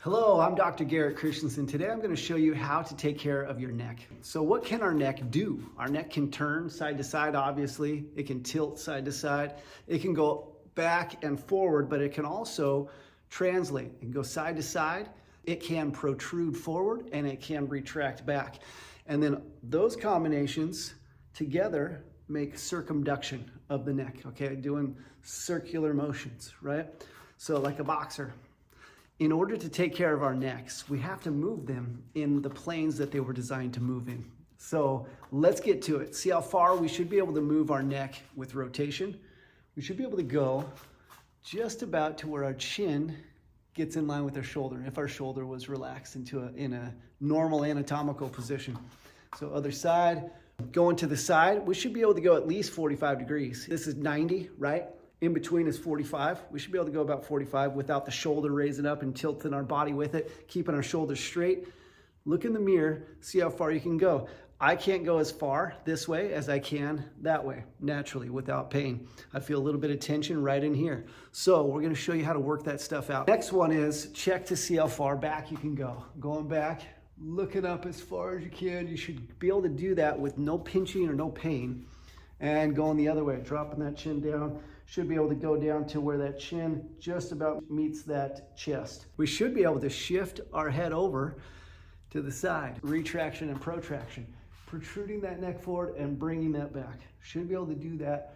Hello, I'm Dr. Garrett Christensen. Today I'm going to show you how to take care of your neck. So what can our neck do? Our neck can turn side to side, obviously. It can tilt side to side. It can go back and forward, but it can also translate and go side to side. It can protrude forward and it can retract back. And then those combinations together make circumduction of the neck, okay? Doing circular motions, right? So like a boxer. In order to take care of our necks, we have to move them in the planes that they were designed to move in. So let's get to it. See how far we should be able to move our neck with rotation. We should be able to go just about to where our chin gets in line with our shoulder, if our shoulder was relaxed in a normal anatomical position. So other side, going to the side, we should be able to go at least 45 degrees. This is 90, right? In between is 45. We should be able to go about 45 without the shoulder raising up and tilting our body with it, keeping our shoulders straight. Look in the mirror, see how far you can go. I can't go as far this way as I can that way, naturally, without pain. I feel a little bit of tension right in here. So we're gonna show you how to work that stuff out. Next one is check to see how far back you can go. Going back, looking up as far as you can. You should be able to do that with no pinching or no pain. And going the other way, dropping that chin down. Should be able to go down to where that chin just about meets that chest. We should be able to shift our head over to the side. Retraction and protraction. Protruding that neck forward and bringing that back. Should be able to do that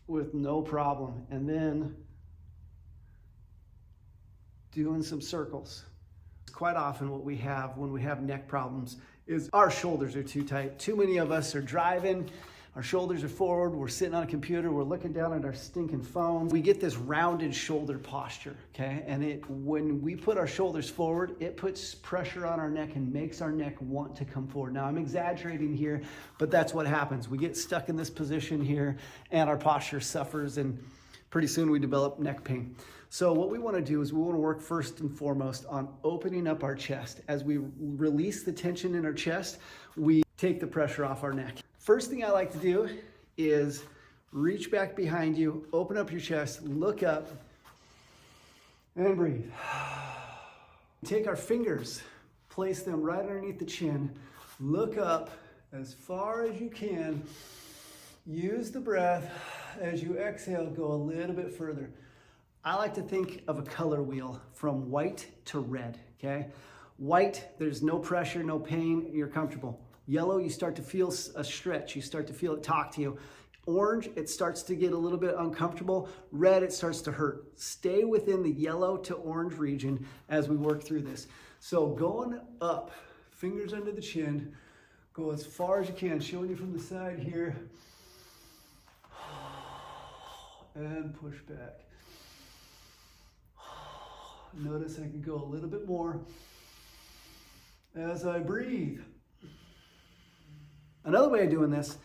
with no problem. And then doing some circles. Quite often what we have when we have neck problems is our shoulders are too tight. Too many of us are driving. Our shoulders are forward, we're sitting on a computer, we're looking down at our stinking phones. We get this rounded shoulder posture, okay? And when we put our shoulders forward, it puts pressure on our neck and makes our neck want to come forward. Now, I'm exaggerating here, but that's what happens. We get stuck in this position here and our posture suffers, and pretty soon we develop neck pain. So what we want to do is we want to work first and foremost on opening up our chest. As we release the tension in our chest, we take the pressure off our neck. First thing I like to do is reach back behind you, open up your chest, look up, and breathe. Take our fingers, place them right underneath the chin, look up as far as you can. Use the breath. As you exhale, go a little bit further. I like to think of a color wheel from white to red, okay? White, there's no pressure, no pain, you're comfortable. Yellow, you start to feel a stretch. You start to feel it talk to you. Orange, it starts to get a little bit uncomfortable. Red, it starts to hurt. Stay within the yellow to orange region as we work through this. So going up, fingers under the chin, go as far as you can, showing you from the side here. And push back. Notice I can go a little bit more as I breathe. Another way of doing this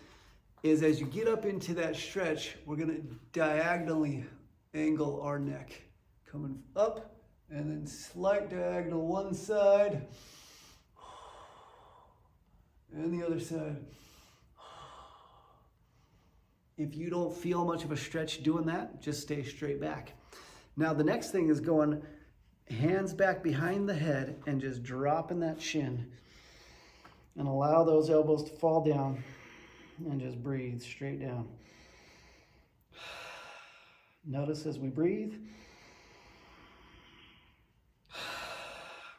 is as you get up into that stretch, we're gonna diagonally angle our neck. Coming up and then slight diagonal one side and the other side. If you don't feel much of a stretch doing that, just stay straight back. Now the next thing is going hands back behind the head and just dropping that chin. And allow those elbows to fall down and just breathe straight down. Notice as we breathe,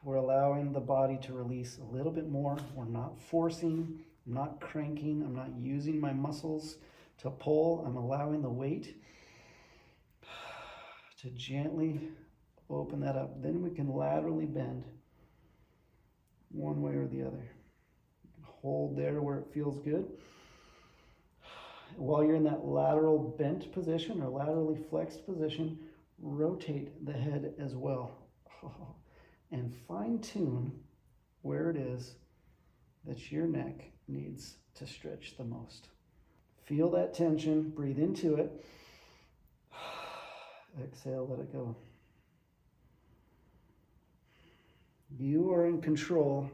we're allowing the body to release a little bit more. We're not forcing, I'm not cranking, I'm not using my muscles to pull. I'm allowing the weight to gently open that up. Then we can laterally bend one way or the other. Hold there where it feels good. While you're in that lateral bent position or laterally flexed position, rotate the head as well. And fine tune where it is that your neck needs to stretch the most. Feel that tension, breathe into it. Exhale, let it go. You are in control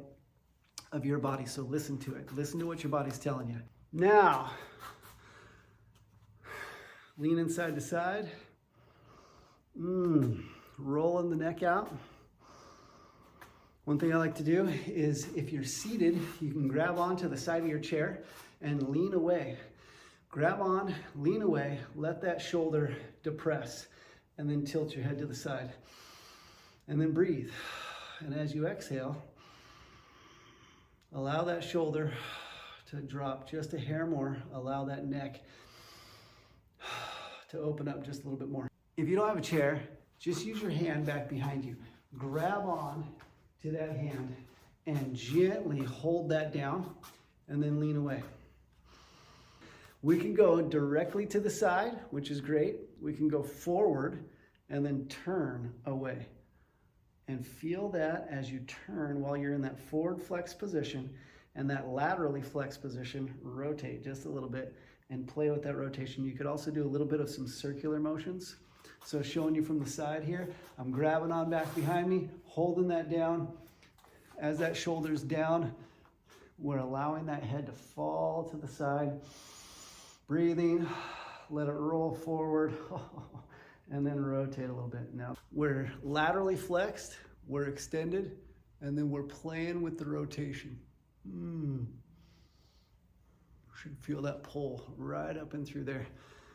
of your body, so listen to it. Listen to what your body's telling you. Now, lean side to side. Rolling the neck out. One thing I like to do is if you're seated, you can grab onto the side of your chair and lean away. Grab on, lean away, let that shoulder depress, and then tilt your head to the side. And then breathe. And as you exhale, allow that shoulder to drop just a hair more. Allow that neck to open up just a little bit more. If you don't have a chair, just use your hand back behind you. Grab on to that hand and gently hold that down and then lean away. We can go directly to the side, which is great. We can go forward and then turn away. And feel that as you turn while you're in that forward flex position and that laterally flex position, rotate just a little bit and play with that rotation. You could also do a little bit of some circular motions. So showing you from the side here, I'm grabbing on back behind me, holding that down. As that shoulder's down, we're allowing that head to fall to the side. Breathing, let it roll forward, and then rotate a little bit. Now, we're laterally flexed, we're extended, and then we're playing with the rotation. Should feel that pull right up and through there.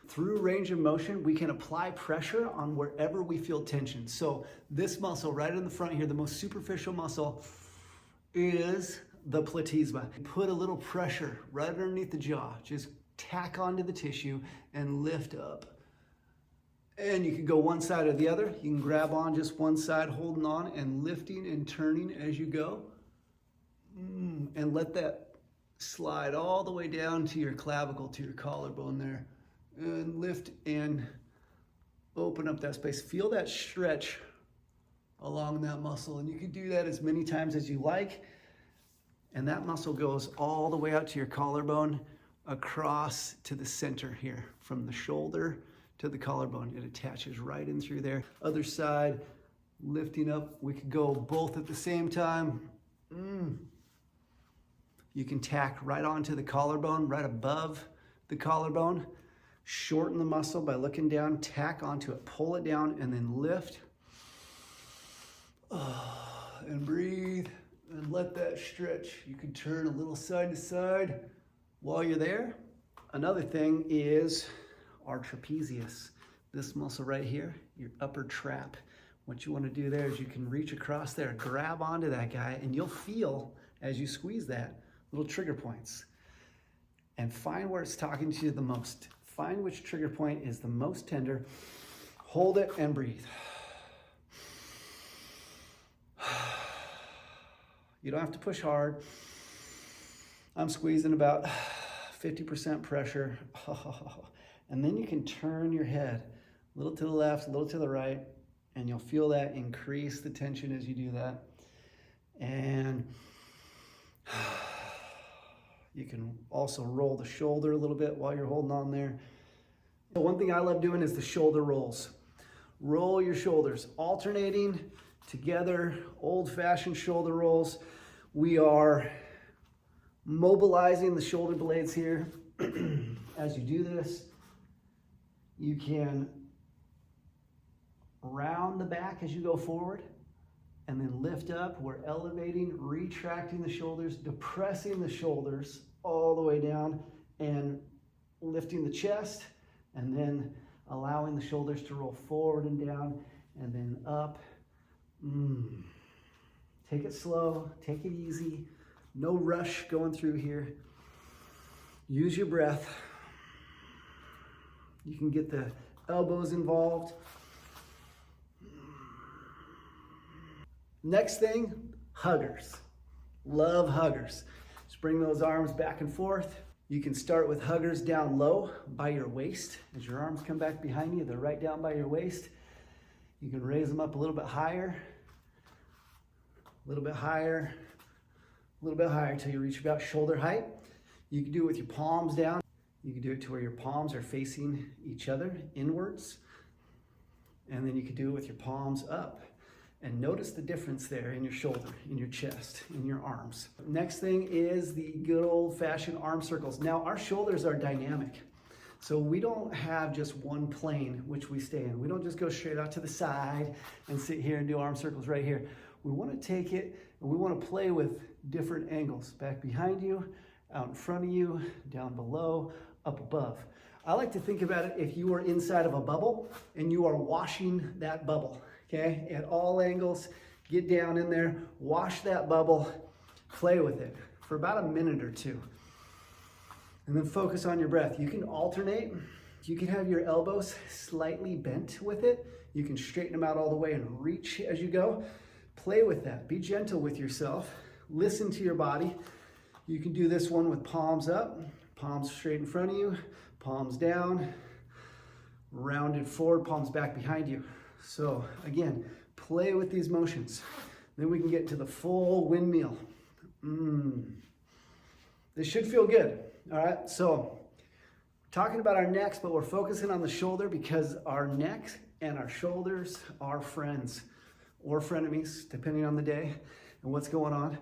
Through range of motion, we can apply pressure on wherever we feel tension. So this muscle right in the front here, the most superficial muscle, is the platysma. Put a little pressure right underneath the jaw. Just tack onto the tissue and lift up. And you can go one side or the other. You can grab on just one side, holding on and lifting and turning as you go. And let that slide all the way down to your clavicle, to your collarbone there. And lift and open up that space. Feel that stretch along that muscle. And you can do that as many times as you like. And that muscle goes all the way out to your collarbone, across to the center here, from the shoulder to the collarbone. It attaches right in through there. Other side, lifting up. We could go both at the same time. You can tack right onto the collarbone, right above the collarbone. Shorten the muscle by looking down, tack onto it, pull it down, and then lift. And breathe, and let that stretch. You can turn a little side to side while you're there. Another thing is our trapezius. This muscle right here, your upper trap. What you want to do there is you can reach across there, grab onto that guy, and you'll feel, as you squeeze that, little trigger points. And find where it's talking to you the most. Find which trigger point is the most tender. Hold it and breathe. You don't have to push hard. I'm squeezing about 50% pressure. And then you can turn your head a little to the left, a little to the right, and you'll feel that increase the tension as you do that. And you can also roll the shoulder a little bit while you're holding on there. The one thing I love doing is the shoulder rolls. Roll your shoulders, alternating together, old-fashioned shoulder rolls. We are mobilizing the shoulder blades here. As you do this, you can round the back as you go forward and then lift up. We're elevating, retracting the shoulders, depressing the shoulders all the way down and lifting the chest, and then allowing the shoulders to roll forward and down and then up. Take it slow, take it easy. No rush going through here. Use your breath. You can get the elbows involved. Next thing, huggers. Love huggers. Just bring those arms back and forth. You can start with huggers down low by your waist. As your arms come back behind you, they're right down by your waist. You can raise them up a little bit higher, a little bit higher, a little bit higher until you reach about shoulder height. You can do it with your palms down. You can do it to where your palms are facing each other inwards. And then you can do it with your palms up. And notice the difference there in your shoulder, in your chest, in your arms. Next thing is the good old-fashioned arm circles. Now, our shoulders are dynamic. So we don't have just one plane which we stay in. We don't just go straight out to the side and sit here and do arm circles right here. we want to take it and we want to play with different angles. Back behind you, out in front of you, down below, up above. I like to think about it if you are inside of a bubble and you are washing that bubble, okay? At all angles, get down in there, wash that bubble, play with it for about a minute or two. And then focus on your breath. You can alternate. You can have your elbows slightly bent with it. You can straighten them out all the way and reach as you go. Play with that. Be gentle with yourself. Listen to your body. You can do this one with palms up, palms straight in front of you, palms down, rounded forward, palms back behind you. So again, play with these motions. Then we can get to the full windmill. This should feel good. All right, so talking about our necks, but we're focusing on the shoulder because our neck and our shoulders are friends or frenemies, depending on the day and what's going on.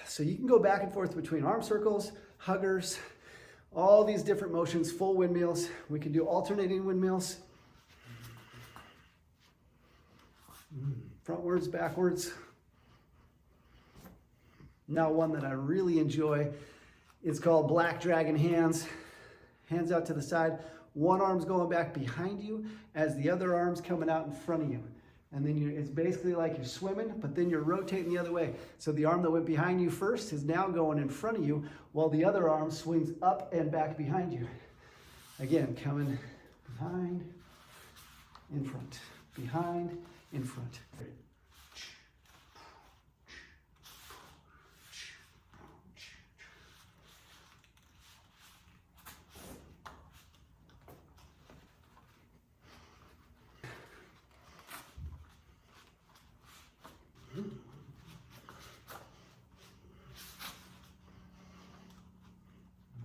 So you can go back and forth between arm circles, huggers, all these different motions, full windmills. We can do alternating windmills. Frontwards, backwards. Now one that I really enjoy is called Black Dragon Hands. Hands out to the side. One arm's going back behind you as the other arm's coming out in front of you. And then it's basically like you're swimming, but then you're rotating the other way. So the arm that went behind you first is now going in front of you while the other arm swings up and back behind you. Again, coming behind, in front, behind, in front.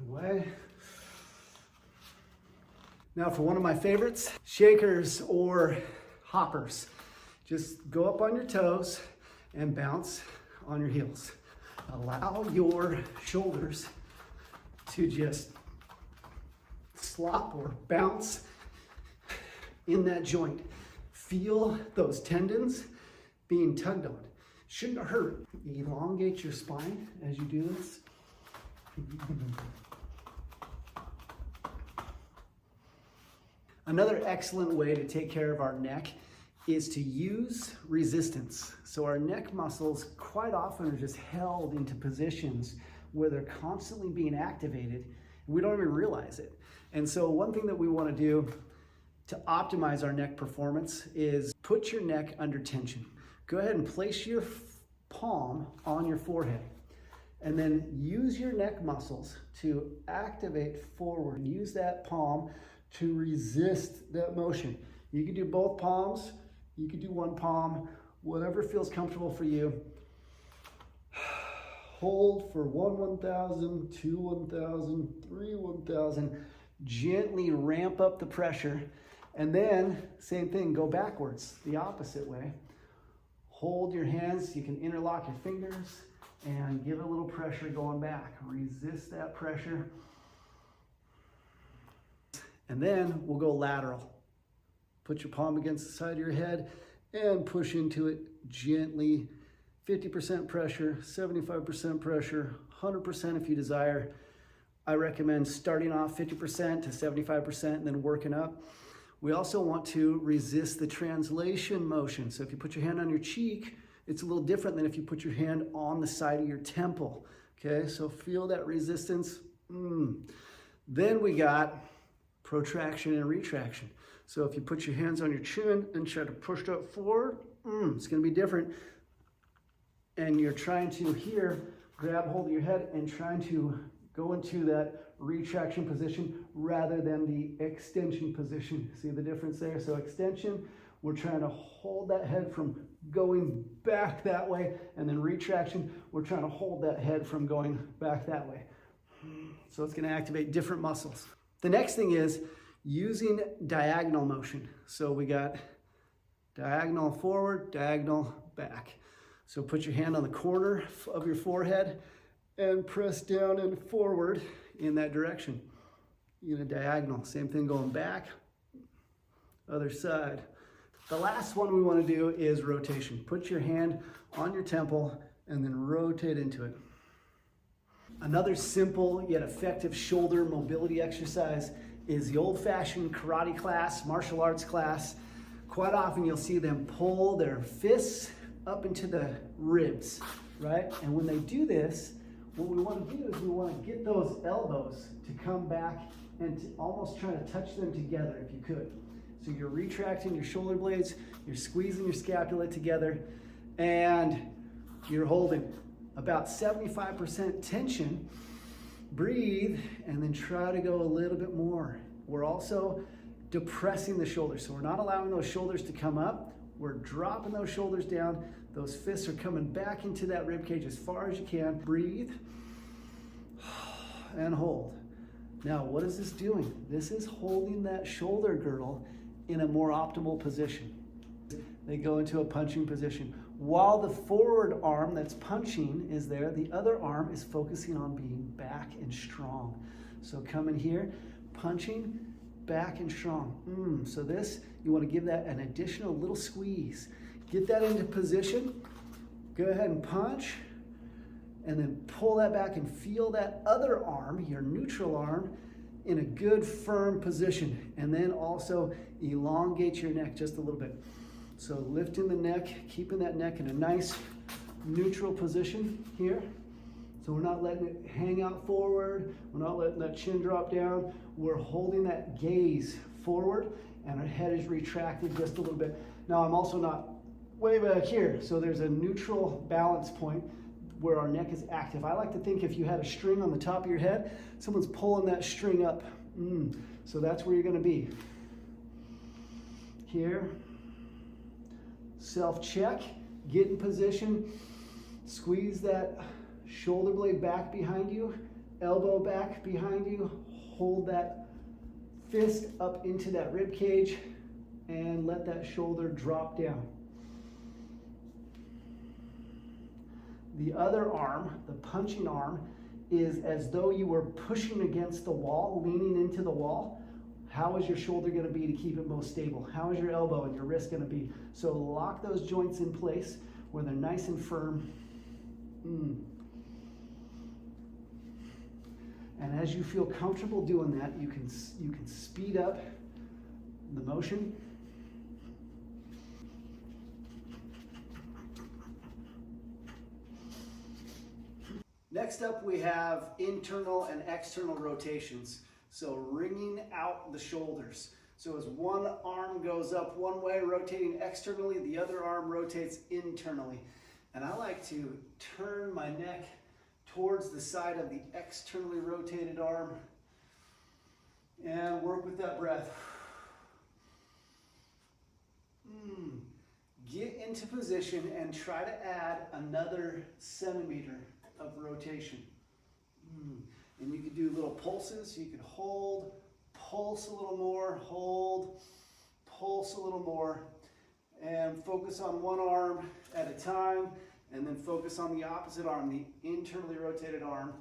Way. Now for one of my favorites, shakers or hoppers. Just go up on your toes and bounce on your heels. Allow your shoulders to just slop or bounce in that joint. Feel those tendons being tugged on. Shouldn't hurt. Elongate your spine as you do this. Another excellent way to take care of our neck is to use resistance. So our neck muscles quite often are just held into positions where they're constantly being activated and we don't even realize it. And so one thing that we want to do to optimize our neck performance is put your neck under tension. Go ahead and place your palm on your forehead and then use your neck muscles to activate forward. Use that palm to resist that motion. You can do both palms, you can do one palm, whatever feels comfortable for you. Hold for 1 1,000, 2 1,000, 3 1,000. Gently ramp up the pressure. And then, same thing, go backwards, the opposite way. Hold your hands, you can interlock your fingers and give a little pressure going back. Resist that pressure. And then we'll go lateral. Put your palm against the side of your head and push into it gently. 50% pressure, 75% pressure, 100% if you desire. I recommend starting off 50% to 75% and then working up. We also want to resist the translation motion. So if you put your hand on your cheek, it's a little different than if you put your hand on the side of your temple. Okay, so feel that resistance. Then we got protraction and retraction. So if you put your hands on your chin and try to push up forward, it's going to be different. And you're trying to here grab hold of your head and trying to go into that retraction position rather than the extension position. See the difference there? So extension, we're trying to hold that head from going back that way, and then retraction, we're trying to hold that head from going back that way. So it's going to activate different muscles. The next thing is using diagonal motion. So we got diagonal forward, diagonal back. So put your hand on the corner of your forehead and press down and forward in that direction. In a diagonal. Same thing going back, other side. The last one we want to do is rotation. Put your hand on your temple and then rotate into it. Another simple yet effective shoulder mobility exercise is the old-fashioned karate class, martial arts class. Quite often you'll see them pull their fists up into the ribs, right? And when they do this, what we want to do is we want to get those elbows to come back and to almost try to touch them together if you could. So you're retracting your shoulder blades, you're squeezing your scapula together, and you're holding about 75% tension. Breathe, and then try to go a little bit more. We're also depressing the shoulders, so we're not allowing those shoulders to come up. We're dropping those shoulders down. Those fists are coming back into that rib cage as far as you can. Breathe and hold. Now, what is this doing? This is holding that shoulder girdle in a more optimal position. They go into a punching position. While the forward arm that's punching is there, the other arm is focusing on being back and strong. So come in here, punching, back and strong. So this, you want to give that an additional little squeeze. Get that into position. Go ahead and punch, and then pull that back and feel that other arm, your neutral arm, in a good firm position. And then also elongate your neck just a little bit. So lifting the neck, keeping that neck in a nice neutral position here. So we're not letting it hang out forward. We're not letting that chin drop down. We're holding that gaze forward, and our head is retracted just a little bit. Now I'm also not way back here. So there's a neutral balance point where our neck is active. I like to think if you had a string on the top of your head, someone's pulling that string up. So that's where you're gonna be. Here, self-check, get in position, squeeze that shoulder blade back behind you, elbow back behind you, hold that fist up into that rib cage, and let that shoulder drop down. The other arm, the punching arm, is as though you were pushing against the wall, leaning into the wall. How is your shoulder going to be to keep it most stable? How is your elbow and your wrist going to be? So lock those joints in place where they're nice and firm. And as you feel comfortable doing that, you can speed up the motion. Next up, we have internal and external rotations. So wringing out the shoulders. So as one arm goes up one way, rotating externally, the other arm rotates internally. And I like to turn my neck towards the side of the externally rotated arm and work with that breath. Get into position and try to add another centimeter of rotation. And you could do little pulses. You could hold, pulse a little more, hold, pulse a little more, and focus on one arm at a time, and then focus on the opposite arm, the internally rotated arm,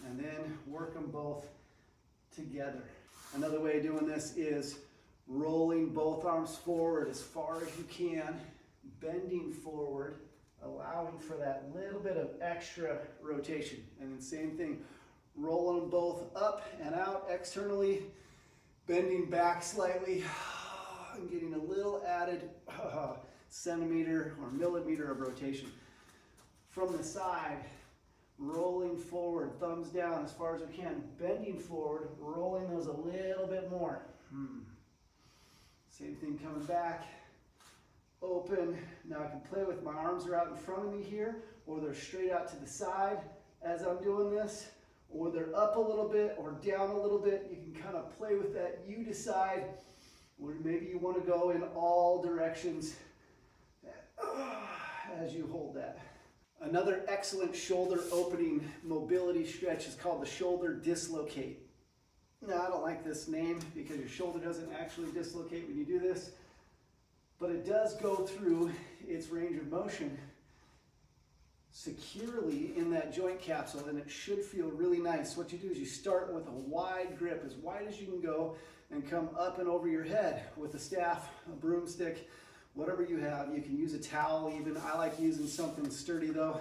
and then work them both together. Another way of doing this is rolling both arms forward as far as you can, bending forward, allowing for that little bit of extra rotation. And then same thing, rolling them both up and out externally, bending back slightly, and getting a little added centimeter or millimeter of rotation. From the side, rolling forward, thumbs down as far as we can, bending forward, rolling those a little bit more. Same thing coming back. Open. Now I can play with my arms are out in front of me here, or they're straight out to the side as I'm doing this, or they're up a little bit or down a little bit. You can kind of play with that. You decide where maybe you want to go in all directions as you hold that. Another excellent shoulder opening mobility stretch is called the shoulder dislocate. Now I don't like this name because your shoulder doesn't actually dislocate when you do this, but it does go through its range of motion securely in that joint capsule, and it should feel really nice. What you do is you start with a wide grip, as wide as you can go, and come up and over your head with a staff, a broomstick, whatever you have. You can use a towel even. I like using something sturdy though.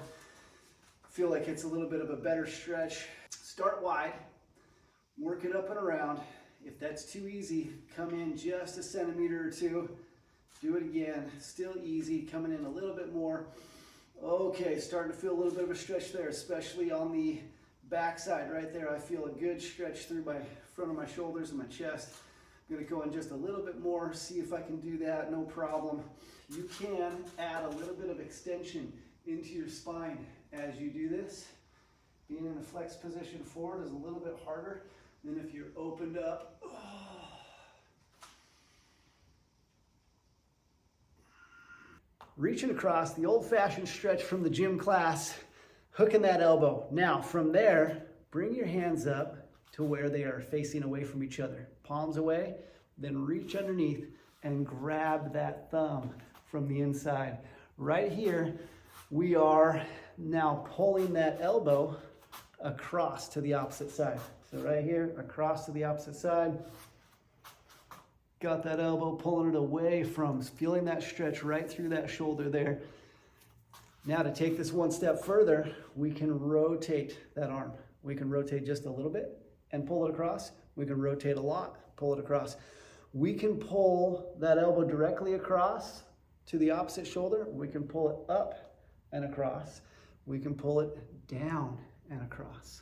Feel like it's a little bit of a better stretch. Start wide, work it up and around. If that's too easy, come in just a centimeter or two. Do it again, still easy, coming in a little bit more. Okay, starting to feel a little bit of a stretch there, especially on the back side right there. I feel a good stretch through my front of my shoulders and my chest. I'm gonna go in just a little bit more, see if I can do that, no problem. You can add a little bit of extension into your spine as you do this. Being in a flex position forward is a little bit harder than if you're opened up. Reaching across, the old-fashioned stretch from the gym class, hooking that elbow. Now, from there, bring your hands up to where they are facing away from each other. Palms away, then reach underneath and grab that thumb from the inside. Right here, we are now pulling that elbow across to the opposite side. So right here, across to the opposite side. Got that elbow, pulling it away from, feeling that stretch right through that shoulder there. Now to take this one step further, we can rotate that arm. We can rotate just a little bit and pull it across. We can rotate a lot, pull it across. We can pull that elbow directly across to the opposite shoulder. We can pull it up and across. We can pull it down and across.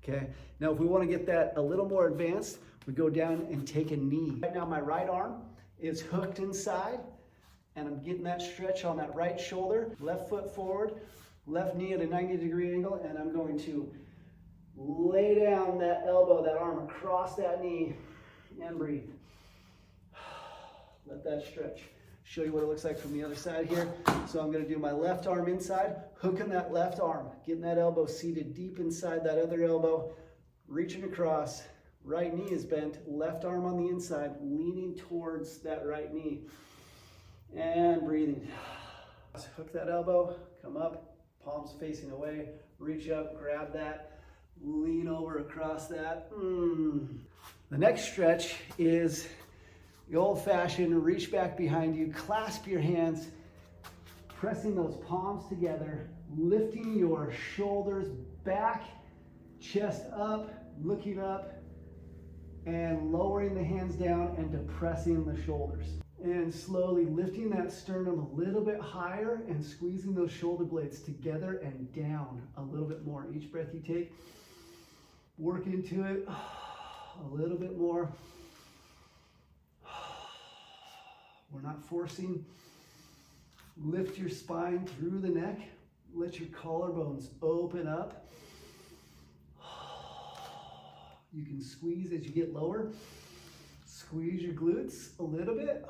Okay, now if we want to get that a little more advanced, we go down and take a knee. Right now my right arm is hooked inside and I'm getting that stretch on that right shoulder. Left foot forward, left knee at a 90-degree angle, and I'm going to lay down that elbow, that arm across that knee and breathe. Let that stretch. Show you what it looks like from the other side here. So I'm going to do my left arm inside, hooking that left arm, getting that elbow seated deep inside that other elbow, reaching across. Right knee is bent, left arm on the inside, leaning towards that right knee. And breathing. Hook that elbow, come up, palms facing away, reach up, grab that, lean over across that. The next stretch is the old-fashioned reach back behind you, clasp your hands, pressing those palms together, lifting your shoulders back, chest up, looking up, and lowering the hands down and depressing the shoulders. And slowly lifting that sternum a little bit higher and squeezing those shoulder blades together and down a little bit more. Each breath you take, work into it a little bit more. We're not forcing. Lift your spine through the neck. Let your collarbones open up. You can squeeze as you get lower. Squeeze your glutes a little bit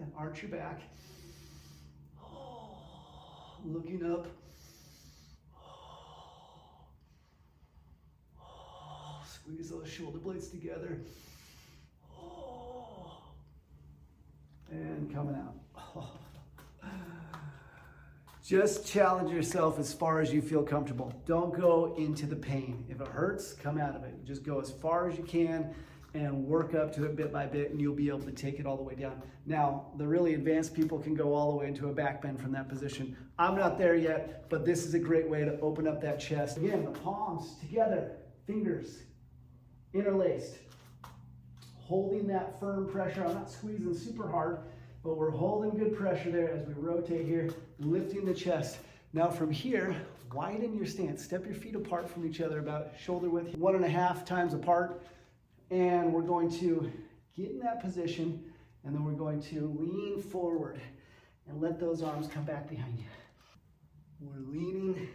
and arch your back. Looking up. Squeeze those shoulder blades together. And coming out. Just challenge yourself as far as you feel comfortable. Don't go into the pain. If it hurts, come out of it. Just go as far as you can and work up to it bit by bit, and you'll be able to take it all the way down. Now, the really advanced people can go all the way into a back bend from that position. I'm not there yet, but this is a great way to open up that chest. Again, the palms together, fingers interlaced. Holding that firm pressure. I'm not squeezing super hard, but we're holding good pressure there as we rotate here, lifting the chest. Now from here, widen your stance. Step your feet apart from each other, about shoulder width, 1.5 times apart. And we're going to get in that position, and then we're going to lean forward and let those arms come back behind you. We're leaning.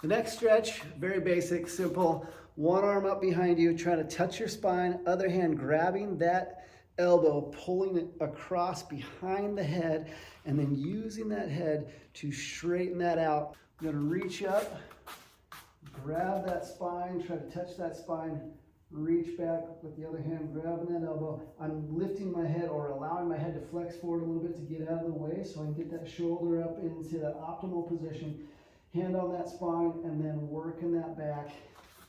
The next stretch, very basic, simple. One arm up behind you, trying to touch your spine, other hand grabbing that elbow, pulling it across behind the head, and then using that head to straighten that out. I'm gonna reach up, grab that spine, try to touch that spine, reach back with the other hand, grabbing that elbow. I'm lifting my head or allowing my head to flex forward a little bit to get out of the way so I can get that shoulder up into the optimal position. Hand on that spine and then working that back,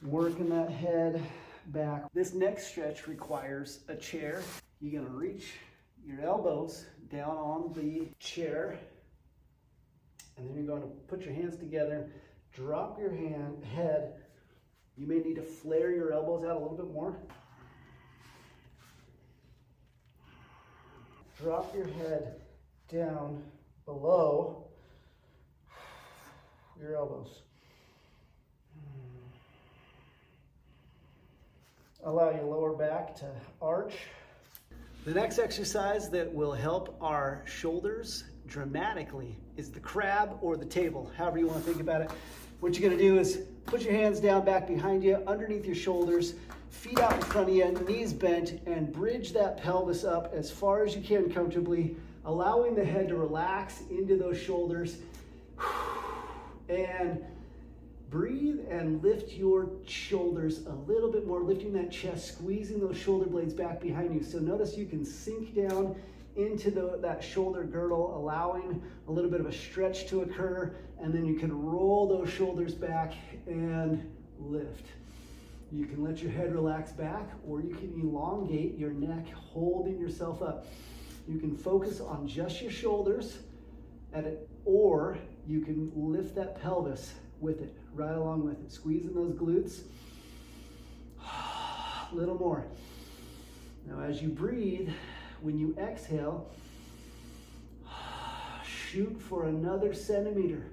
working that head back. This next stretch requires a chair. You're gonna reach your elbows down on the chair, and then you're going to put your hands together, drop your head. You may need to flare your elbows out a little bit more. Drop your head down below your elbows. Allow your lower back to arch. The next exercise that will help our shoulders dramatically is the crab or the table, however you want to think about it. What you're going to do is put your hands down back behind you, underneath your shoulders, feet out in front of you, knees bent, and bridge that pelvis up as far as you can comfortably, allowing the head to relax into those shoulders. And breathe and lift your shoulders a little bit more, lifting that chest, squeezing those shoulder blades back behind you. So notice you can sink down into that shoulder girdle, allowing a little bit of a stretch to occur, and then you can roll those shoulders back and lift. You can let your head relax back, or you can elongate your neck, holding yourself up. You can focus on just your shoulders at it, or you can lift that pelvis with it, right along with it, squeezing those glutes. A little more. Now as you breathe, when you exhale, shoot for another centimeter.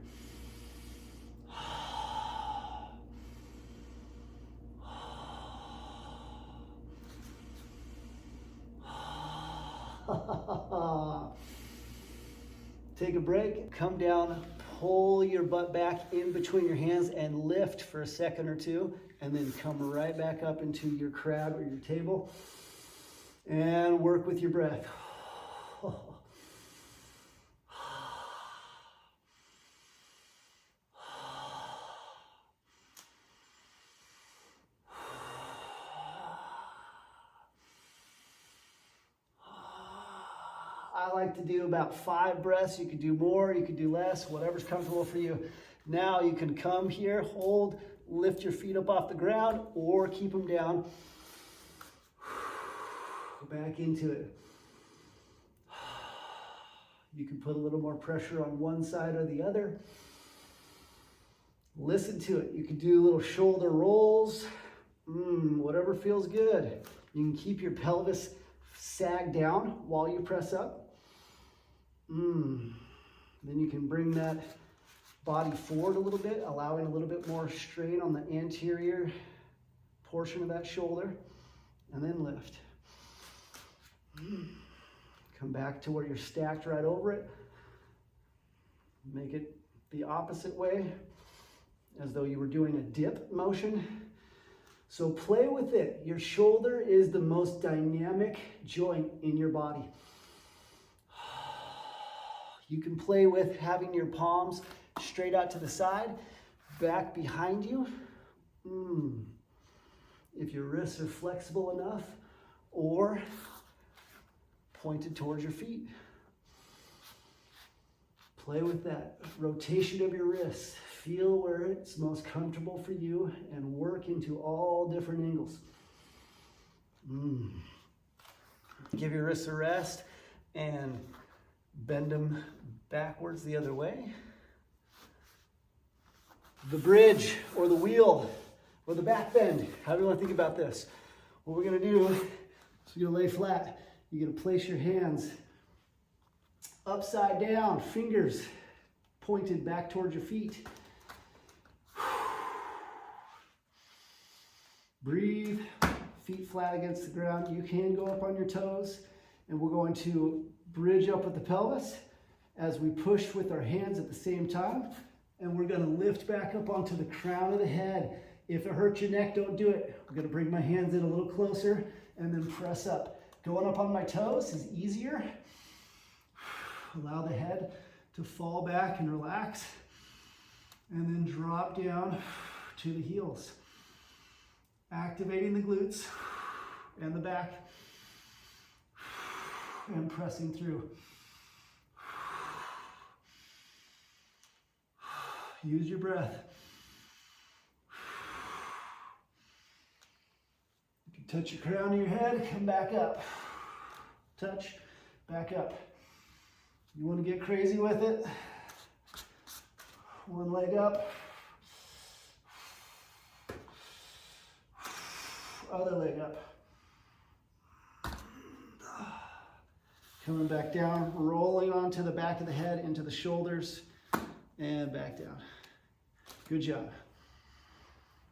Take a break, come down, pull your butt back in between your hands and lift for a second or two, and then come right back up into your crab or your table and work with your breath. I like to do about 5 breaths. You could do more, you could do less, whatever's comfortable for you. Now you can come here, hold, lift your feet up off the ground, or keep them down. Back into it. You can put a little more pressure on one side or the other. Listen to it. You can do little shoulder rolls, whatever feels good. You can keep your pelvis sag down while you press up. Then you can bring that body forward a little bit, allowing a little bit more strain on the anterior portion of that shoulder, and then lift. Come back to where you're stacked right over it. Make it the opposite way, as though you were doing a dip motion. So play with it. Your shoulder is the most dynamic joint in your body. You can play with having your palms straight out to the side, back behind you. If your wrists are flexible enough, or pointed towards your feet. Play with that rotation of your wrists. Feel where it's most comfortable for you and work into all different angles. Give your wrists a rest and bend them backwards the other way. The bridge or the wheel or the back bend, how do you want to think about this? What we're going to do is we're going to lay flat. You're going to place your hands upside down, fingers pointed back towards your feet. Breathe, feet flat against the ground. You can go up on your toes, and we're going to bridge up with the pelvis as we push with our hands at the same time, and we're going to lift back up onto the crown of the head. If it hurts your neck, don't do it. I'm going to bring my hands in a little closer and then press up. Going up on my toes is easier. Allow the head to fall back and relax, and then drop down to the heels. Activating the glutes and the back and pressing through. Use your breath. You can touch your crown of your head, come back up. Touch, back up. You want to get crazy with it? One leg up. Other leg up. Coming back down, rolling onto the back of the head, into the shoulders, and back down. Good job.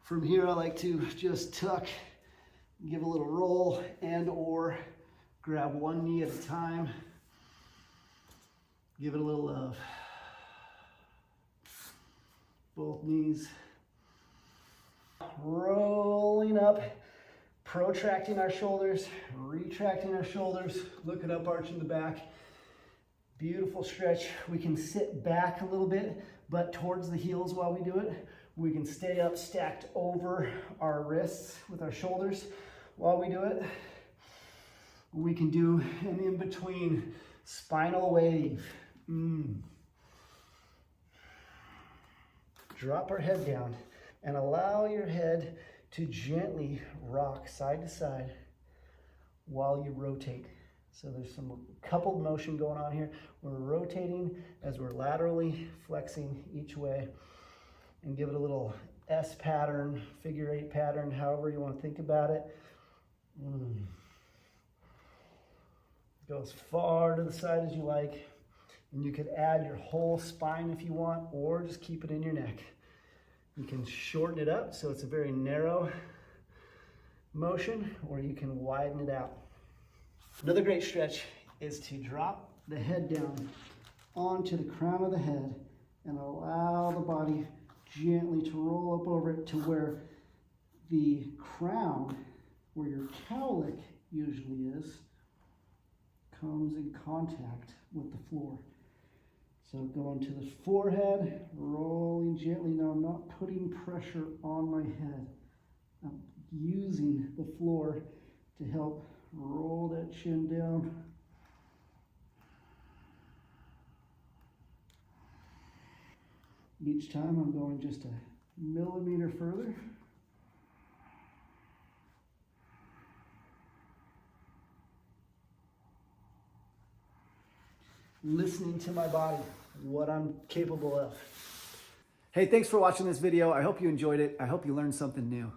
From here, I like to just tuck, give a little roll, and or grab one knee at a time. Give it a little love. Both knees. Rolling up, protracting our shoulders, retracting our shoulders, looking up, arching the back. Beautiful stretch. We can sit back a little bit, but towards the heels while we do it. We can stay up, stacked over our wrists with our shoulders while we do it. We can do an in-between spinal wave. Drop our head down and allow your head to gently rock side to side while you rotate. So there's some coupled motion going on here. We're rotating as we're laterally flexing each way, and give it a little S pattern, figure eight pattern, however you want to think about it. Go as far to the side as you like. And you could add your whole spine if you want, or just keep it in your neck. You can shorten it up so it's a very narrow motion, or you can widen it out. Another great stretch is to drop the head down onto the crown of the head and allow the body gently to roll up over it to where the crown, where your cowlick usually is, comes in contact with the floor. So going to the forehead, rolling gently. Now I'm not putting pressure on my head. I'm using the floor to help roll that chin down. Each time I'm going just a millimeter further. Listening to my body, what I'm capable of. Hey, thanks for watching this video. I hope you enjoyed it. I hope you learned something new.